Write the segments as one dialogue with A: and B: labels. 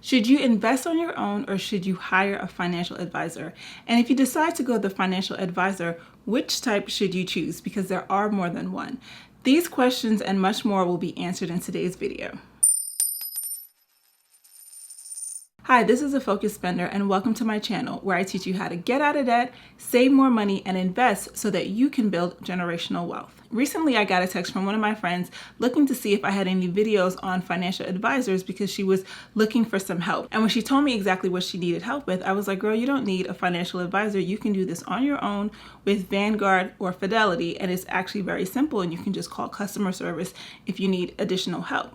A: Should you invest on your own or should you hire a financial advisor? And if you decide to go the financial advisor, which type should you choose? Because there are more than one. These questions and much more will be answered in today's video. Hi, this is a Focused Spender and welcome to my channel where I teach you how to get out of debt, save more money, and invest so that you can build generational wealth. Recently, I got a text from one of my friends looking to see if I had any videos on financial advisors because she was looking for some help. And when she told me exactly what she needed help with, I was like, girl, you don't need a financial advisor. You can do this on your own with Vanguard or Fidelity, and it's actually very simple, and you can just call customer service if you need additional help.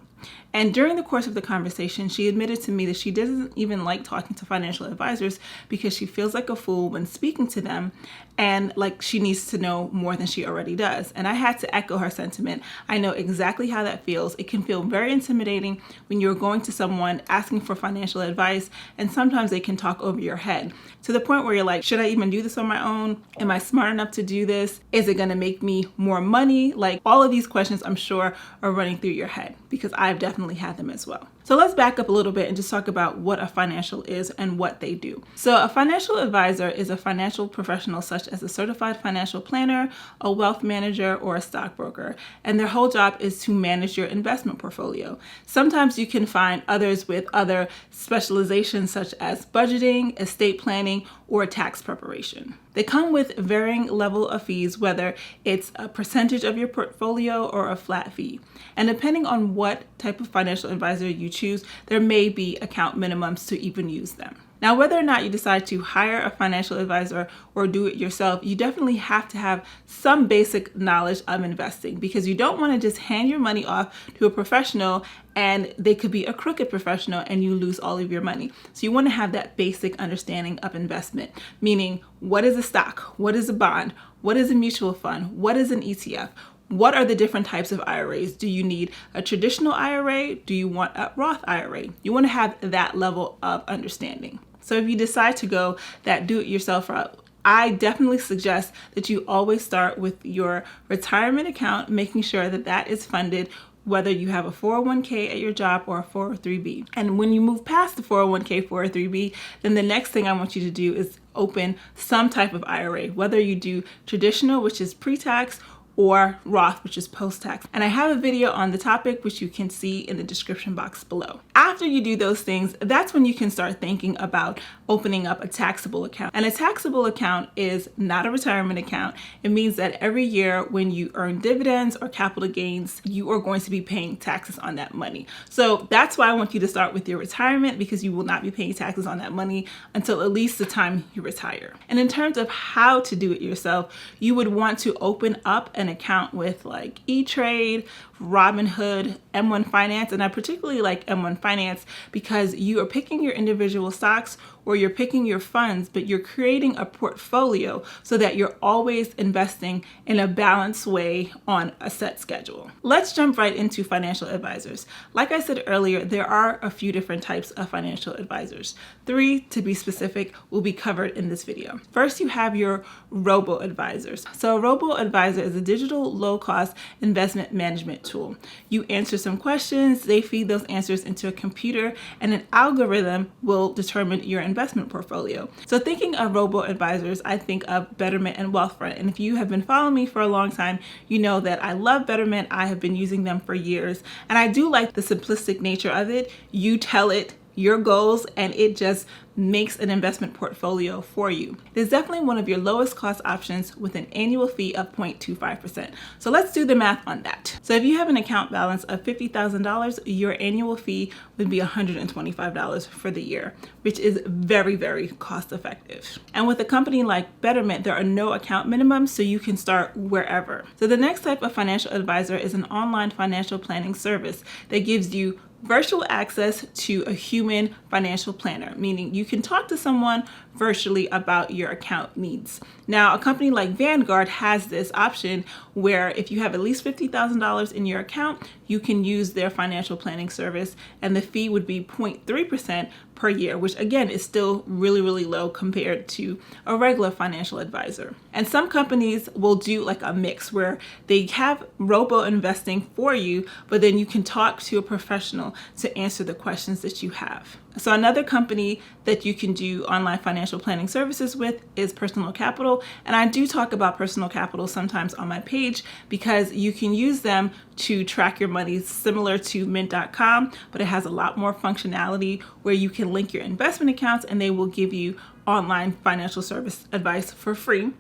A: And during the course of the conversation, she admitted to me that she doesn't even like talking to financial advisors because she feels like a fool when speaking to them and like she needs to know more than she already does. And I had to echo her sentiment. I know exactly how that feels. It can feel very intimidating when you're going to someone asking for financial advice, and sometimes they can talk over your head to the point where you're like, should I even do this on my own? Am I smart enough to do this? Is it going to make me more money? Like, all of these questions I'm sure are running through your head because I've definitely had them as well. So let's back up a little bit and just talk about what a financial is and what they do. So a financial advisor is a financial professional such as a certified financial planner, a wealth manager, or a stockbroker. And their whole job is to manage your investment portfolio. Sometimes you can find others with other specializations such as budgeting, estate planning, or tax preparation. They come with varying level of fees, whether it's a percentage of your portfolio or a flat fee. And depending on what type of financial advisor you choose, there may be account minimums to even use them. Now, whether or not you decide to hire a financial advisor or do it yourself, you definitely have to have some basic knowledge of investing because you don't want to just hand your money off to a professional and they could be a crooked professional and you lose all of your money. So you want to have that basic understanding of investment, meaning what is a stock? What is a bond? What is a mutual fund? What is an ETF? What are the different types of IRAs? Do you need a traditional IRA? Do you want a Roth IRA? You want to have that level of understanding. So if you decide to go that do-it-yourself route, I definitely suggest that you always start with your retirement account, making sure that that is funded whether you have a 401k at your job or a 403b. And when you move past the 401k, 403b, then the next thing I want you to do is open some type of IRA, whether you do traditional, which is pre-tax, or Roth, which is post-tax. And I have a video on the topic, which you can see in the description box below. After you do those things, that's when you can start thinking about opening up a taxable account. And a taxable account is not a retirement account. It means that every year when you earn dividends or capital gains, you are going to be paying taxes on that money. So that's why I want you to start with your retirement, because you will not be paying taxes on that money until at least the time you retire. And in terms of how to do it yourself, you would want to open up an account with like E-Trade, Robinhood, M1 Finance, and I particularly like M1 Finance because you are picking your individual stocks or you're picking your funds, but you're creating a portfolio so that you're always investing in a balanced way on a set schedule. Let's jump right into financial advisors. Like I said earlier, there are a few different types of financial advisors. 3 to be specific will be covered in this video. First, you have your Robo Advisors. So a Robo Advisor is a digital low-cost investment management tool. You answer some questions, they feed those answers into a computer, and an algorithm will determine your investment portfolio. So thinking of Robo Advisors, I think of Betterment and Wealthfront. And if you have been following me for a long time, you know that I love Betterment. I have been using them for years. And I do like the simplistic nature of it. You tell it your goals and it just makes an investment portfolio for you. It is definitely one of your lowest cost options with an annual fee of 0.25%. So let's do the math on that. So if you have an account balance of $50,000, your annual fee would be $125 for the year, which is very, very cost effective. And with a company like Betterment, there are no account minimums, so you can start wherever. So the next type of financial advisor is an online financial planning service that gives you virtual access to a human financial planner, meaning you can talk to someone virtually about your account needs. Now, a company like Vanguard has this option where if you have at least $50,000 in your account, you can use their financial planning service, and the fee would be 0.3% per year, which again is still really, really low compared to a regular financial advisor. And some companies will do like a mix where they have robo investing for you, but then you can talk to a professional to answer the questions that you have. So another company that you can do online financial planning services with is Personal Capital. And I do talk about Personal Capital sometimes on my page because you can use them to track your money similar to mint.com, but it has a lot more functionality where you can link your investment accounts and they will give you online financial service advice for free.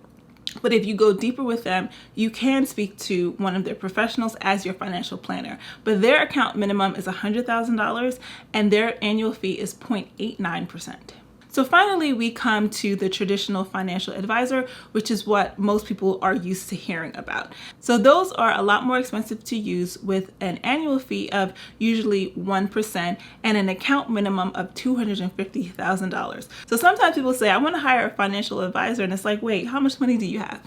A: But if you go deeper with them, you can speak to one of their professionals as your financial planner. But their account minimum is $100,000 and their annual fee is 0.89%. So finally, we come to the traditional financial advisor, which is what most people are used to hearing about. So those are a lot more expensive to use with an annual fee of usually 1% and an account minimum of $250,000. So sometimes people say, I want to hire a financial advisor. And it's like, wait, how much money do you have?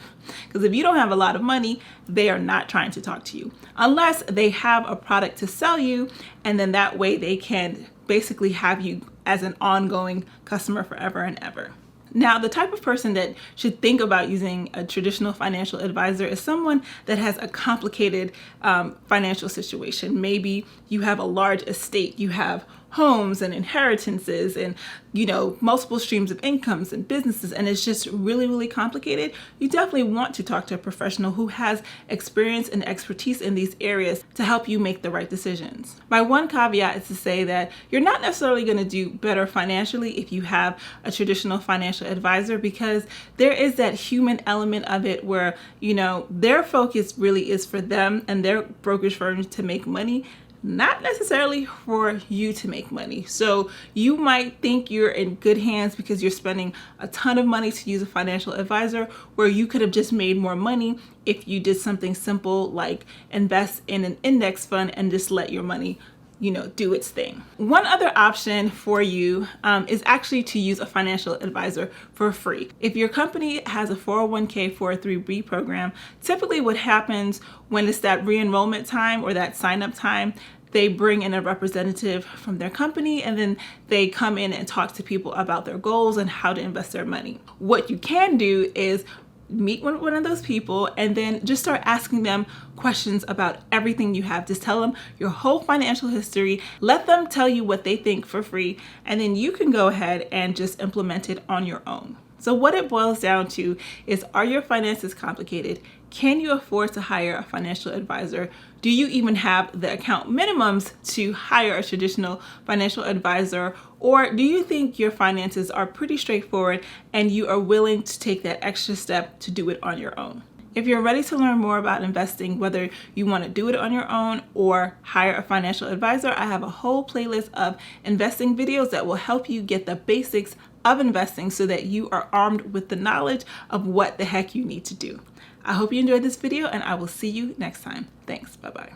A: Because if you don't have a lot of money, they are not trying to talk to you unless they have a product to sell you. And then that way they can basically have you as an ongoing customer forever and ever. Now, the type of person that should think about using a traditional financial advisor is someone that has a complicated financial situation. Maybe you have a large estate, you have homes and inheritances and, multiple streams of incomes and businesses, and it's just really, really complicated. You definitely want to talk to a professional who has experience and expertise in these areas to help you make the right decisions. My one caveat is to say that you're not necessarily going to do better financially if you have a traditional financial advisor, because there is that human element of it where, their focus really is for them and their brokerage firms to make money, not necessarily for you to make money. So you might think you're in good hands because you're spending a ton of money to use a financial advisor, where you could have just made more money if you did something simple like invest in an index fund and just let your money do its thing. One other option for you is actually to use a financial advisor for free. If your company has a 401k, 403b program, typically what happens when it's that re-enrollment time or that sign-up time, they bring in a representative from their company and then they come in and talk to people about their goals and how to invest their money. What you can do is meet one of those people and then just start asking them questions about everything you have. Just tell them your whole financial history, let them tell you what they think for free, and then you can go ahead and just implement it on your own. So what it boils down to is, are your finances complicated? Can you afford to hire a financial advisor? Do you even have the account minimums to hire a traditional financial advisor? Or do you think your finances are pretty straightforward and you are willing to take that extra step to do it on your own? If you're ready to learn more about investing, whether you want to do it on your own or hire a financial advisor, I have a whole playlist of investing videos that will help you get the basics of investing so that you are armed with the knowledge of what the heck you need to do. I hope you enjoyed this video and I will see you next time. Thanks. Bye-bye.